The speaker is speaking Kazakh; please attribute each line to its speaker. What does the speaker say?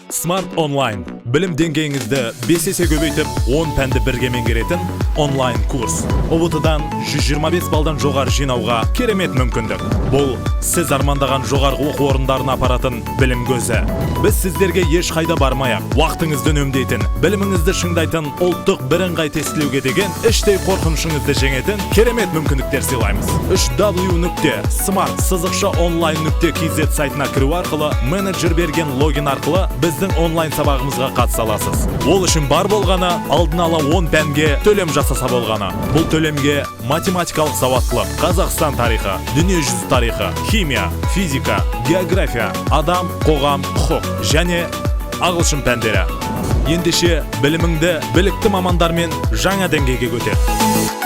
Speaker 1: Smart Online білім деңгейіңізді 5 есе көбейтіп 10 пәнді бірге меңгеретін онлайн курс. ұбт-дан 125 балдан жоғары жинауға керемет мүмкіндік. Бұл сіз армандаған жоғарғы оқу орындарына апаратын білім көзі. Біз сіздерге еш қайда бармай-ақ уақытыңызды үнемдейтін, біліміңізді шыңдайтын ұлттық бірыңғай тестілеуге деген іштей қорқынышыңызды жеңетін керемет мүмкіндіктер сыйлаймыз. www.smart-online.kz сайтына кіру арқылы менеджер берген логин арқылы біздің онлайн сабағымызға қатыса аласыз. Ол үшін бар болғаны алдын ала 10 пәнге төлем жасаса болғаны. Бұл төлемге математикалық сауаттылық, Қазақстан тарихы, дүниежүзі тарихы, химия, физика, география, адам, қоғам, құқық және ағылшын пәндері. Ендеше біліміңді білікті мамандармен жаңа деңгейге көтер.